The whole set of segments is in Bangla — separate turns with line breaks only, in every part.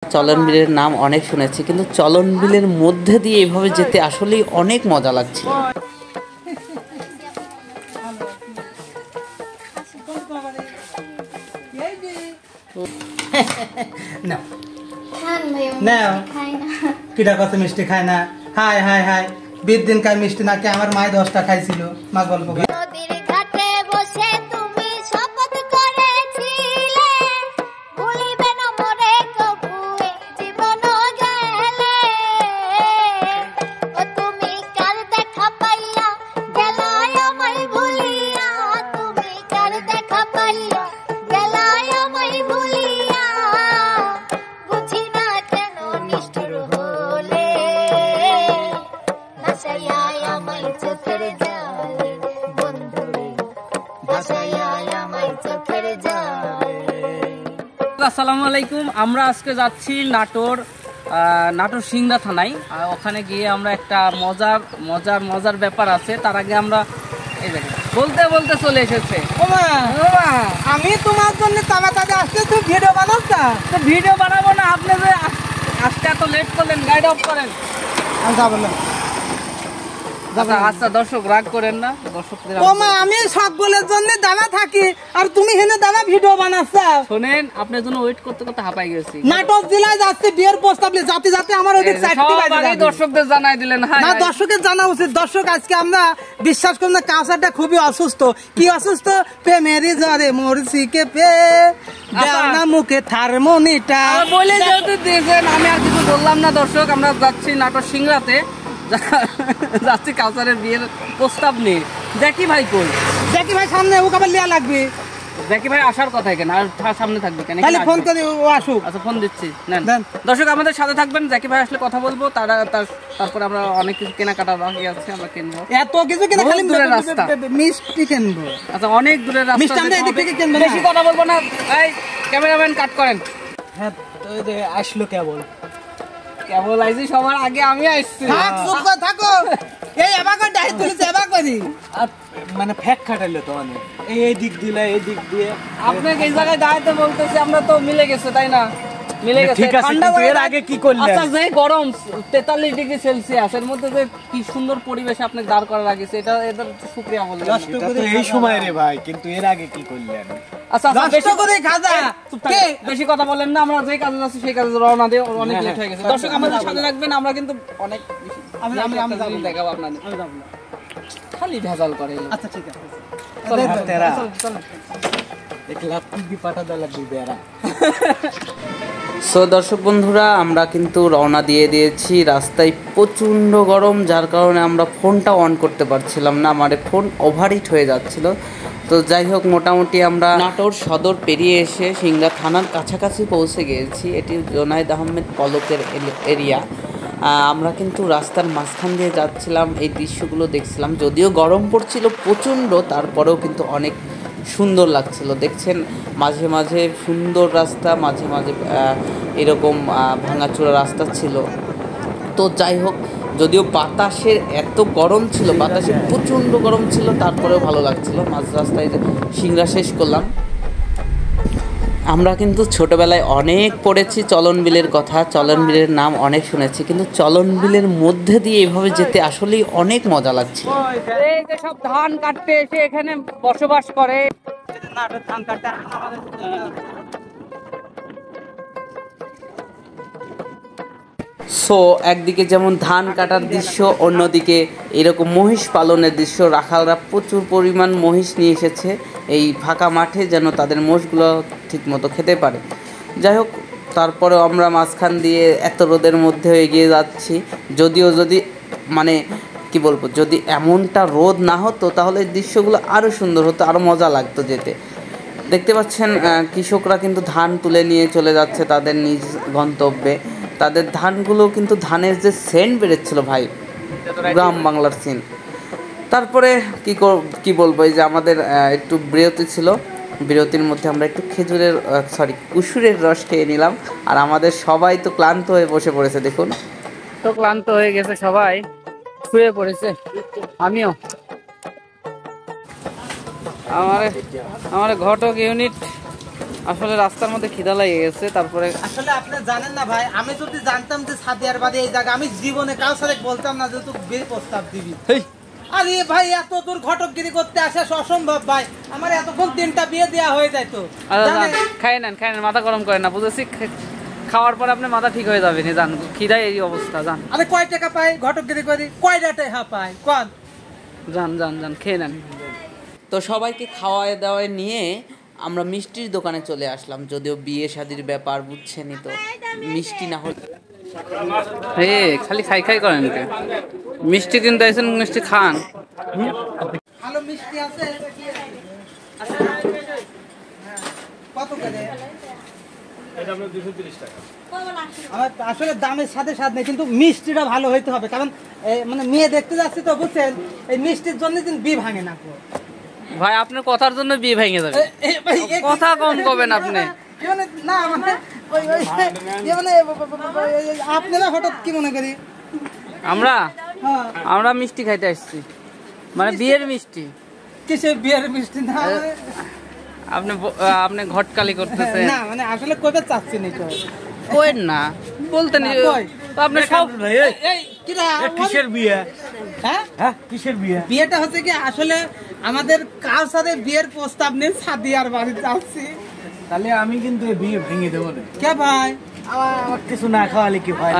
চলন বিলের নাম অনেক শুনেছি, কিন্তু চলন বিলের মধ্যে দিয়ে এইভাবে যেতে আসলেই অনেক মজা লাগছিল।
মিষ্টি খায় না। হাই হাই হাই, 20 দিন কার মিষ্টি নাকি আমার মায় 10টা খাইছিল। মা গল্প
আসসালামু আলাইকুম। আমরা আজকে যাচ্ছি নাটোর সিংড়া থানায়। ওখানে গিয়ে আমরা একটা মজার ব্যাপার আছে। তার আগে আমরা এই দেখেন বলতে বলতে চলে এসেছে।
আমি তোমার জন্য তাড়াতাড়ি আসতে, তুই ভিডিও বানাস না?
তো ভিডিও বানাবো না, আপনি যে আজকে এত লেট করলেন, গাইড অফ করেন।
আমি যাবো না।
আচ্ছা দর্শক রাগ করেন না, দর্শকদের
আমি সকলের জন্য দাঁড়া থাকি আর তুমি হেনে দাঁড়া ভিডিও বানাচ্ছ।
শোনেন, আপনার জন্য ওয়েট করতে করতে হাঁপাই গেছি।
নাটক জেলায় যাচ্ছে বিয়ের প্রস্তাব যাতে যাতে আমার ওদিক
দর্শকদের জানাই দিলেন। হ্যাঁ
না, দর্শকের জানা উচিত। দর্শক আজকে আমরা বিশ্বাস করি না, কাঁচাটা খুবই অসুস্থ। কি অসুস্থ? প্রেমেরই জ্বরে মরছি কে পে না মুখে থার্মোমিটার
বলে যেহেতু দিয়েছেন, আমি আর কিছু বললাম না। দর্শক, আমরা যাচ্ছি নাটোর সিংড়াতে, যাচ্ছি কাউসারের বিয়ের প্রস্তাব নিয়ে। জ্যাকি ভাই কই?
জ্যাকি ভাই সামনে, ও আবার লিয়া লাগবে।
জ্যাকি ভাই আসার কথা কেন, আর সামনে থাকবে কেন?
তাহলে ফোন করে ও আসুক।
আচ্ছা ফোন দিচ্ছি। দর্শক আমাদের সাথে থাকবেন, জ্যাকি ভাই আসলে কথা বলবো। তারপরে আমরা অনেক কিছু কেনাকাটা বাকি আছে, আমরা কিনবো।
এত কিছু কিনে খালি দূরের রাস্তা, মিষ্টি কিনবো।
আচ্ছা অনেক দূরের রাস্তা,
মিষ্টি আমরা এদিক থেকে কিনবো।
বেশি কথা বলবো না। এই ক্যামেরাম্যান কাট করেন।
হ্যাঁ আসলো কেবল
আইছি, সবার আগে আমি আসছি।
থাকো এই এবাকো ডাই তুলিছে এবাকরি আর মানে ফ্যাক খাটাইলো তো অনেক। এই দিক দিলে এই দিক দিয়ে
আপনাকে এই জায়গায় দাঁড়াতে বলতেছি, আমরা তো মিলে গেছে তাই না? মিলে গেছে।
ঠিক আছে, কিন্তু এর আগে কি করলেন?
আচ্ছা যে গরম 43 ডিগ্রি সেলসিয়াস এর মধ্যে যে কি সুন্দর পরিবেশে আপনি দাঁড় করা লাগিয়েছে, এটা এদের শুকরিয়া বলবেন।
এটা তো এই সময় রে ভাই, কিন্তু এর আগে কি করলেন?
আচ্ছা বেশি করে
খাজা
কে বেশি কথা বলেন না, আমরা যে কাজে যাচ্ছি সেই কাজে রওনা দিয়ে অনেক লেট হয়ে গেছে। দর্শক আমাদের সাথে রাখবেন, আমরা কিন্তু অনেক আমি দেখাবো আপনাদের। আমি যাব না, খালি ভেজাল করে। আচ্ছা ঠিক আছে,
সো দর্শক বন্ধুরা, আমরা কিন্তু রওনা দিয়ে দিয়েছি। রাস্তায় প্রচণ্ড গরম, যার কারণে আমরা ফোনটা অন করতে পারছিলাম না, আমার ফোন ওভারহিট হয়ে যাচ্ছিল। তো যাই হোক, মোটামুটি আমরা নাটোর সদর পেরিয়ে এসে সিংড়া থানার কাছাকাছি পৌঁছে গিয়েছি। এটি জোনায়েদ আহমেদ পলকের এরিয়া। আমরা কিন্তু রাস্তার মাঝখান দিয়ে যাচ্ছিলাম, এই দৃশ্যগুলো দেখছিলাম। যদিও গরম পড়ছিল প্রচণ্ড, তারপরেও কিন্তু অনেক সুন্দর লাগছিল। দেখছেন মাঝে মাঝে সুন্দর রাস্তা, মাঝে মাঝে এরকম ভাঙাচোরা রাস্তা ছিল। তো যাই হোক, যদিও বাতাসের এত গরম ছিল, বাতাসে প্রচণ্ড গরম ছিল, তারপরেও ভালো লাগছিল। মাঝ রাস্তায় সিংড়া শেষ করলাম। আমরা কিন্তু ছোটবেলায় অনেক পড়েছি চলন বিলের কথা, চলন বিলের নাম অনেক শুনেছি, কিন্তু চলন বিলের মধ্যে দিয়ে এইভাবে যেতে আসলেই অনেক মজা লাগছিল।
এই যে সব ধান কাটতে এসে এখানে বসবাস করে।
সো একদিকে যেমন ধান কাটার দৃশ্য, অন্যদিকে এরকম মহিষ পালনের দৃশ্য। রাখালরা প্রচুর পরিমাণ মহিষ নিয়ে এসেছে এই ফাঁকা মাঠে, যেন তাদের মোষগুলো ঠিকমতো খেতে পারে। যাই হোক, তারপরেও আমরা মাঝখান দিয়ে এত রোদের মধ্যে এগিয়ে যাচ্ছি। যদিও মানে কি বলবো, যদি এমনটা রোদ না হতো তাহলে দৃশ্যগুলো আরও সুন্দর হতো, আরও মজা লাগতো যেতে। দেখতে পাচ্ছেন কৃষকরা কিন্তু ধান তুলে নিয়ে চলে যাচ্ছে তাদের নিজ গন্তব্যে। তাদের ধানগুলো কিন্তু, ধানের যে সেন্ট বেরোচ্ছিল ভাই, গ্রাম বাংলার সিন। তারপরে কি বলবো, এই যে আমাদের একটু বিরতি ছিল, বিরতির মধ্যে আমরা একটু কুসুরের রস খেয়ে নিলাম। আর আমাদের সবাই তো ক্লান্ত হয়ে বসে পড়েছে, দেখুন
তো ক্লান্ত হয়ে গেছে, সবাই শুয়ে পড়েছে, আমিও। আমার ঘটক ইউনিট আসলে রাস্তার মধ্যে খিদা লেগে গেছে, তারপরে
আসলে আপনি জানেন না ভাই, আমি যদি জানতাম যে সাদিয়ার বাড়ি এই জায়গা, আমি জীবনে কারোর সাথে বলতাম না যে তুই বিয়ে প্রস্তাব দিবি। আরে ভাই এত দূর ঘটকগিরি করতে আসা অসম্ভব ভাই, আমার এতক্ষণ 3টা বিয়ে দেওয়া হয়ে যায় তো।
খাই নেন মাথা গরম করেন না, বুঝেছি। খাওয়ার পর আপনার মাথা ঠিক হয়ে যাবে, জান খিদায় এই অবস্থা। জান
আরে কয় টাকা পাই ঘটকগিরি করি, কয়টা টাকা পাই কোন?
জান খেয়ে নেন।
তো সবাইকে খাওয়ায় দাওয়ায় নিয়ে আমরা মিষ্টির দোকানে চলে আসলাম, যদিও বিয়ে শাদির ব্যাপার বুঝছেনই তো, মিষ্টি না হলে
খালি খাই করেন, মিষ্টি কিনতে আসেন, মিষ্টি খান।
ভালো মিষ্টি আছে কত করে? আমার আসলে দামের সাথে স্বাদ নেই, কিন্তু মিষ্টিটা ভালো হইতে হবে, কারণ মানে মেয়ে দেখতে যাচ্ছি তো বুঝছেন, এই মিষ্টির জন্য বিয়ে ভাঙে না
ভাই। আপনার কথার জন্য বিয়ে ভেঙে যাবে, কথা কম কবেন আপনি।
না মানে আপনারা হঠাৎ কি মনে করি?
আমরা মিষ্টি খাইতে আসছি, মানে বিয়ের মিষ্টি।
কিসের বিয়ের মিষ্টি? না
আপনি ঘটকালি করতেছেন
না, মানে আসলে কবে চাচ্ছি না
কোয়েন না বলতেন আপনি সব।
কিসের বিয়ে? হ্যাঁ কিসের বিয়ে? বিয়েটা হচ্ছে কি আসলে আমাদের কালচারে বিয়ের প্রস্তাব নিয়ে সাদিয়ার বাড়ি যাচ্ছি।
তাহলে আমি কিন্তু বিয়ে ভেঙে দেবো না।
কে ভাই?
আমার কিছু না খাওয়ালে কি ভাই?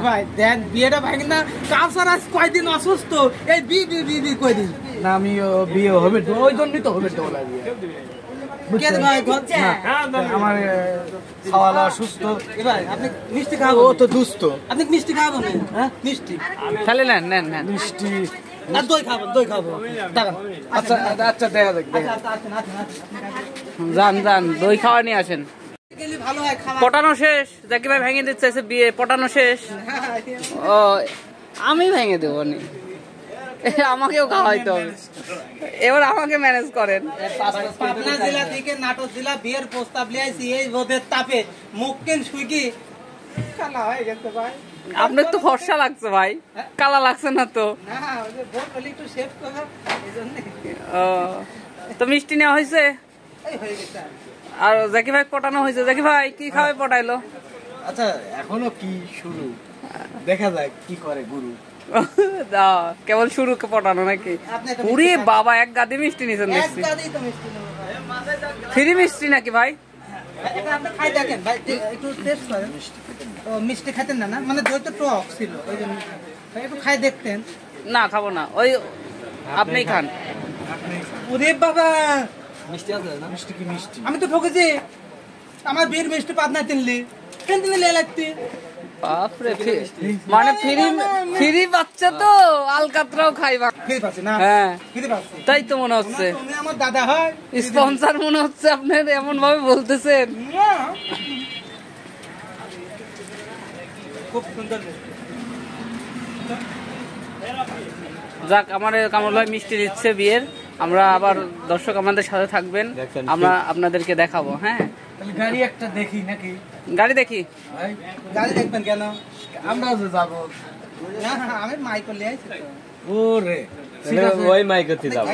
ভাই দেন বিয়েটা ভাঙি না, কালচার আজ কয়দিন অসুস্থ, এই বি কয়দিন
না, আমি বিয়ে হবে তো, ওই জন্যই তো হবে তো বিয়ে। আমার খাওয়ালা সুস্থ।
ভাই আপনি মিষ্টি খাবো?
ও তো দুস্থ।
আপনি মিষ্টি খাবো না? হ্যাঁ মিষ্টি
খালি নেন
মিষ্টি
আর দই খাবো।
আচ্ছা আচ্ছা দেখা যাক।
যান দই খাওয়া নিয়ে আসেন।
ভালো হয় খাওয়া।
পটানো শেষ, জাকি ভাই ভেঙে দিতে চাইছে, বিয়ে পটানো শেষ। ও আমি ভেঙে দেবো নি, আমাকেও খাওয়াইতে হবে, এবার আমাকে ম্যানেজ করেন।
পাবনা জেলা থেকে নাটোর জেলা বিয়ের প্রস্তাব নিয়ে আসি, এই রোদের তাপে মুখ কেন সুইকি কালা হয়ে গেছে ভাই।
আপনার তো ফর্সা লাগছে ভাই, কালা লাগছে না তো?
একটু শেভ করো এইজন্য।
তো মিষ্টি নেওয়া হয়েছে আর জাকি ভাই পটানো হয়েছে। জাকি ভাই কি খাওয়াই পটাইলো?
আচ্ছা এখনো কি শুরু, দেখা যাক কি করে গুরু।
কেবল শুরু পটানো নাকি? পুরি বাবা এক গাদি মিষ্টি নিছেন দেখছি। ফ্রি মিষ্টি নাকি ভাই?
খাই দেখেন ভাই, একটু টেস্ট করেন। মিষ্টি খাইতেন না? মানে দই তো টক ছিল, ওই জন্য একটু খাই দেখতেন।
না খাবো না, ওই আপনিই খান।
ওরে বাবা
মিষ্টি আছে না? মিষ্টি কি মিষ্টি?
আমি তো ঠকেছি, আমার বিয়ের মিষ্টি পাবনা তিনলি লে লাগতে।
বাপরে, মানে ফ্রি বাচ্চা তো আলকাতরাও খাইবা।
ফ্রি পাচ্ছি না?
হ্যাঁ
ফ্রি পাচ্ছি,
তাই তো মনে হচ্ছে।
তুমি আমার দাদা হয়,
স্পন্সর মনে হচ্ছে আপনার, এমন ভাবে বলতেছেন।
খুব সুন্দর।
যাক, আমার কামল ভাই মিষ্টি দিচ্ছে বিয়ের। আমরা আবার দর্শক আমাদের সাথে থাকবেন, আমরা আপনাদেরকে দেখাবো। হ্যাঁ
গাড়ি একটা দেখি নাকি?
গাড়ি দেখি।
গাড়ি দেখবেন কেন?
আমরাও যে যাবো।
আমি মাইক করলে আইছি তো।
ওরে
ওই মাইকতে যাব।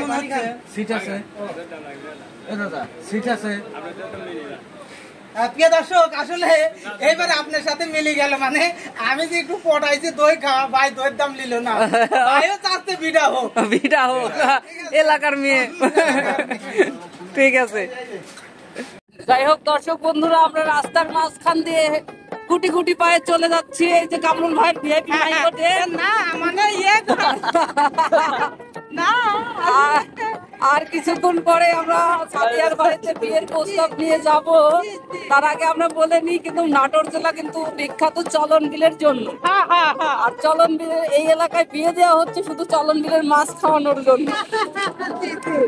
সিট আছে? দাদা সিট আছে?
প্রিয় দর্শক, আসলে এইবারে আপনার সাথে মিলে গেল, মানে আমি যে একটু পটাইছি দই খাওয়া, ভাই দইয়ের দাম নিল না, ভাইও চাচ্ছে বিটা হোক
এলাকার মেয়ে। ঠিক আছে, যাই হোক দর্শক বন্ধুরা, আমরা রাস্তার মাঝখান দিয়ে গুটি গুটি পায়ে চলে যাচ্ছি। এই যে কামরুল ভাইয়ের ভিআইপি মাইকতে
না মানে না,
আর কিছুক্ষণ পরে আমরা সাদিয়ার বাড়িতে বিয়ের প্রস্তাব নিয়ে যাব। তার আগে আমরা বলে নিই, কিন্তু নাটোর জেলা কিন্তু বিখ্যাত চলন বিলের জন্য। আর চলন বিলের এই এলাকায় বিয়ে দেওয়া হচ্ছে শুধু চলন বিলের মাছ খাওয়ানোর জন্য,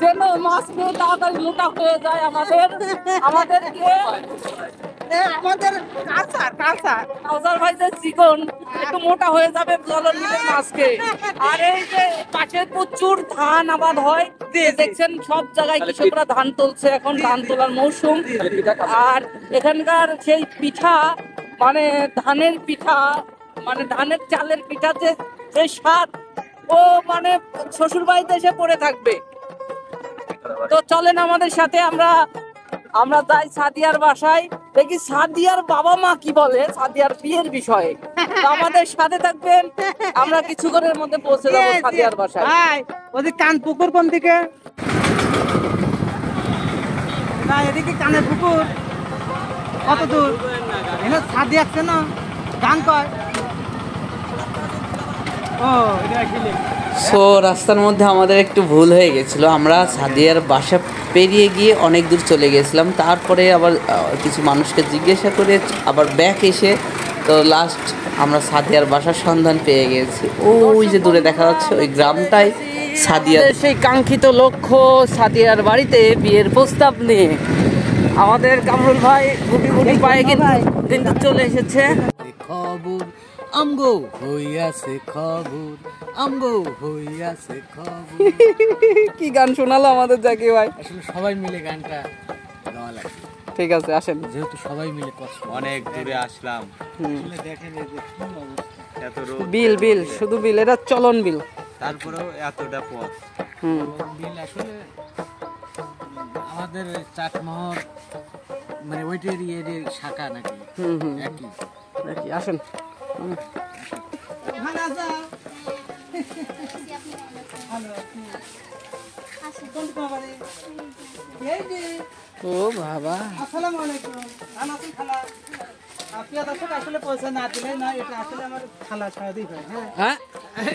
যেন মাছগুলো তাড়াতাড়ি মোটা হয়ে যায়। আমাদেরকে
আমাদের কালচার
ভাই যে চিকন একটু মোটা হয়ে যাবে চলন বিলের মাছকে। আর এই যে পাশে প্রচুর ধান আবাদ হয়, দেখছেন সব জায়গায় কৃষকরা ধান তুলছে, এখন ধান তোলার মৌসুম। আর এখানকার সেই পিঠা, মানে ধানের পিঠা, মানে ধানের চালের পিঠা যে স্বাদ, ও মানে শ্বশুর বাড়িতে এসে পড়ে থাকবে। তো চলেন আমাদের সাথে, আমরা আমরা যাই সাদিয়ার বাসায়, দেখি সাদিয়ার বাবা মা কি বলে সাদিয়ার বিয়ের বিষয়ে। তো আমাদের সাথে থাকবেন, আমরা কিছুক্ষণের মধ্যে পৌঁছে যাবো সাদিয়ার বাসায়।
ভাই ওদিকে কান পুকুর কোন দিকে? না এদিকে কানের পুকুর কত দূর? এখানে ছাদি আসছে না, গান কয়। ও এটা আসলে
সো রাস্তার মধ্যে আমাদের একটু ভুল হয়ে গেছিলো, আমরা সাদিয়ার বাসা পেরিয়ে গিয়ে অনেক দূর চলে গেছিলাম। তারপরে আবার কিছু মানুষকে জিজ্ঞাসা করে আবার ব্যাক এসে তো লাস্ট আমরা সাদিয়ার বাসার সন্ধান পেয়ে গেছি। ওই যে দূরে দেখা যাচ্ছে ওই গ্রামটাই সাদিয়া।
সেই কাঙ্ক্ষিত লক্ষ্য সাদিয়ার বাড়িতে বিয়ের প্রস্তাব নিয়ে আমাদের কামরুল ভাই গুটি গুটি পায়ে কিন্তু চলে এসেছে।
খবর আমগো হইয়াছে খবর, আমগো হইয়াছে খবর।
কি গান শোনালো আমাদের জাকি ভাই।
আসলে সবাই মিলে গানটা গাওয়া লাগে।
ঠিক আছে আসেন,
যেহেতু সবাই মিলে কষ্ট,
অনেক দূরে আসলাম,
আসলে দেখেন এই যে কি অবস্থা।
এত রোদ,
বিল বিল শুধু বিল, এটা চলন বিল।
তারপরেও এতটা পথ।
বিল আসলে আমাদের চাটমোহর মানে ওইটার ইয়ের শাখা নাকি একই।
নাকি আসেন।
ভালো আছো? কোন তোমার বাড়ি? এই যে
ও বাবা,
আসসালামু আলাইকুম। ভালো আছেন খালা? প্রিয় দর্শক, আসলে পয়সা না দিলে না, এটা আসলে আমার খালা সাহায্য হয়। হ্যাঁ
হ্যাঁ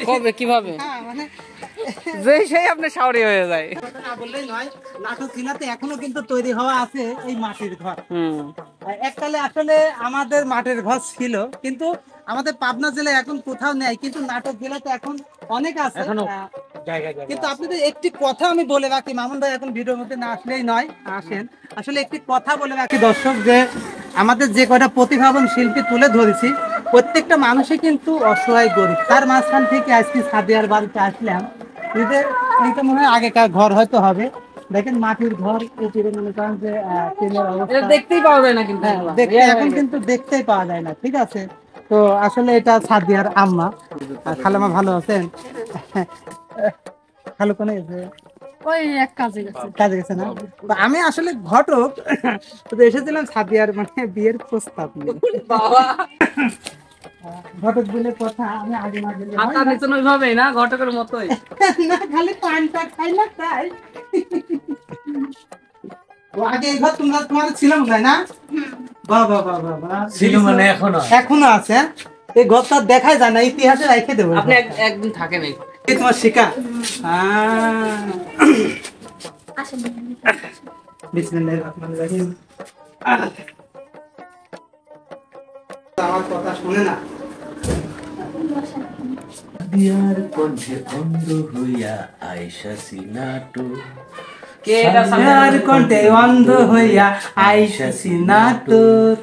কবে কিভাবে
হ্যাঁ মানে
যে সেই আপনি শাওরি হয়ে যায়।
কথা না বললেই নয়, নাটক জেলাতে এখনো কিন্তু তৈরি হওয়া আছে এই মাটির ঘর। এককালে আসলে আমাদের মাটির ঘর ছিল, কিন্তু আমাদের পাবনা জেলায় এখন কোথাও নেই, কিন্তু নাটক জেলাতে এখন অনেক আছে। কিন্তু আপনাদের একটি কথা আমি বলে রাখি, মামুন ভাই এখন ভিডিওর মধ্যে না আসলেই নয়, আসেন। আসলে একটি কথা বলে রাখি দর্শক, যে আমাদের যে কয়টা প্রতিভাবান শিল্পী তুলে ধরেছি, প্রত্যেকটা মানুষই কিন্তু অসহায় গরিব। তার মাঝখান থেকে আজকে সাদিয়ার বাড়িতে আসলাম। এইটা মনে হয় আগেকার ঘর হয়তো হবে। দেখেন মাটির ঘর, মনে করেন যে টিনের অবস্থা
দেখতেই পাওয়া যায় না, কিন্তু
এখন কিন্তু দেখতেই পাওয়া যায় না। ঠিক আছে, তো আসলে এটা সাদিয়ার আম্মা। খালামা ভালো আছেন? খালু কোনে গেছে?
ওই এক কাজে গেছে।
কাজে গেছে না? তো আমি আসলে ঘটক, তো এসেছিলাম সাদিয়ার মানে বিয়ের প্রস্তাব নিয়ে। ঘটক বলে কথা, আমি আগে না গেলে হয়
হাতা
না।
নিচন ওইভাবেই না, ঘটকের মতোই।
না খালি পানটা খাই না তাই। ও আগে এই ঘর তোমার ছিল মনে হয় না? বাহ বাহ বাহ বাহ বাহ।
ছিল মানে
এখনো আছে। এই ঘরটা দেখাই যায় না, ইতিহাসে রেখে দেবো।
আপনি একদিন থাকেন এই
এই তোমার শিকা। বিসমিল্লাহির রহমানির রহিম। আমার কথা শুনে না।
সাদিয়ার কণ্ঠে অন্ধ হইয়া আইসাছি নাটক,
কে এটা
সাদিয়ার কণ্ঠে অন্ধ হইয়া আইসাছি নাটক,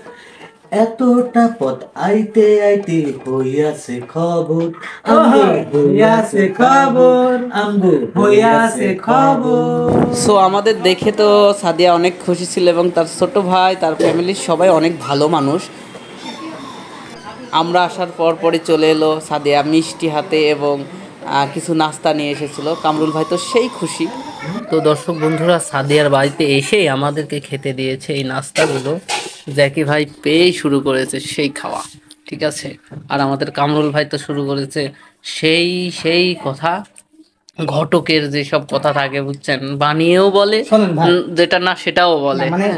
এতটা পথ আইতে আইতে হইয়াছে খবর,
হইয়াছে খবর,
আমগো
হইয়াছে খবর।
সো আমাদের দেখে তো সাদিয়া অনেক খুশি ছিল এবং তার ছোট ভাই, তার ফ্যামিলির সবাই অনেক ভালো মানুষ। আমরা আসার পরই চলে এলো সাদিয়া মিষ্টি হাতে এবং কিছু নাস্তা নিয়ে এসেছিল। কামরুল ভাই তো সেই খুশি। তো দর্শক বন্ধুরা, সাদিয়ার বাড়িতে এসেই আমাদেরকে খেতে দিয়েছে এই নাস্তাগুলো। জ্যাকি ভাই পেয়েই শুরু করেছে সেই খাওয়া, ঠিক আছে। আর আমাদের কামরুল ভাই তো শুরু করেছে সেই কথা, ঘটকের যেসব কথা থাকে বুঝছেন, বানিয়েও বলে,
শোনেন ভাই,
যেটা না সেটাও বলে।
মানে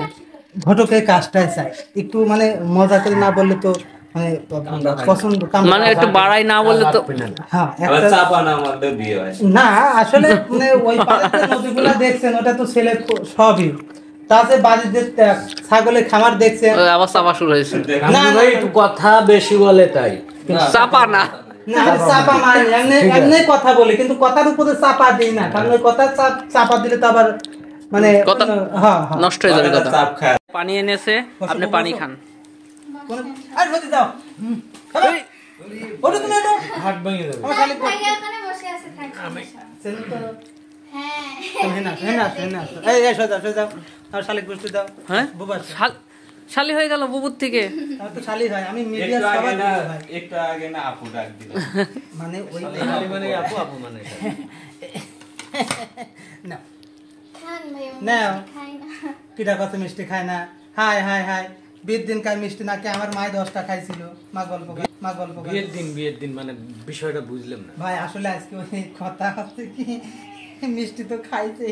ঘটকের কাজটাই চাই একটু, মানে মজা করে না বললে তো মানে পছন্দ,
মানে একটু বাড়াই না বললে তো।
হ্যাঁ
আবার চাপা না মারলে বিয়ে হয়
না, আসলে মানে ওই পাড়াতে নদীগুলো দেখছেন, ওটা তো ছেলে সবই। তাতে বাড়িতে ছাগলের খামার দেখছেন।
আবার চাপা শুরু হয়েছে।
না না,
একটু কথা বেশি বলে তাই
চাপা না,
না আমি চাপা মারি, এমনি কথা বলি, কিন্তু কথার উপরে চাপা দিই না, কারণ ওই কথা চাপা দিলে তো আবার মানে
কথা
হ্যাঁ হ্যাঁ
নষ্ট হয়ে যাবে কথা।
চাপ খায়।
পানি এনেছে, আপনি পানি খান।
আর রোদি দাও। ওটা তুমি এটা
হাত ভেঙে যাবে।
আমার শালিক
ভাইয়া ওখানে বসে আছে, থাকবে। হ্যাঁ।
এই সোজা সোজা আমার শালিক বুঝতে দাও।
হ্যাঁ,
বুবা
শালি হয়ে গেল বুবুর থেকে।
আমার তো শালি হয়, আমি মিডিয়া
একটু আগে
সবার
না,
ভাই,
একটু আগে না আপু ডাক দিল।
মানে ওই
মানে আপু আপু মানে
না
থাক ভাই আমি
নাও।
মিষ্টি খাই না
কিটা কত মিষ্টি খায় না হাই হাই হাই বিয়ের দিন কার মিষ্টি নাকি আমার মায় 10টা খাইছিল মা গল্প
বিয়ের দিন মানে বিষয়টা বুঝলাম না
ভাই আসলে আজকে ওই কথা হচ্ছে কি মিষ্টি তো খাইছে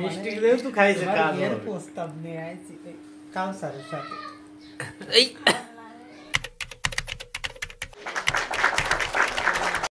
মিষ্টি যেহেতু খাইছে
এবার
কাজ
বিয়ের
হবে।
প্রস্তাব নিয়ে আইছি কাউসারের সাথে
এই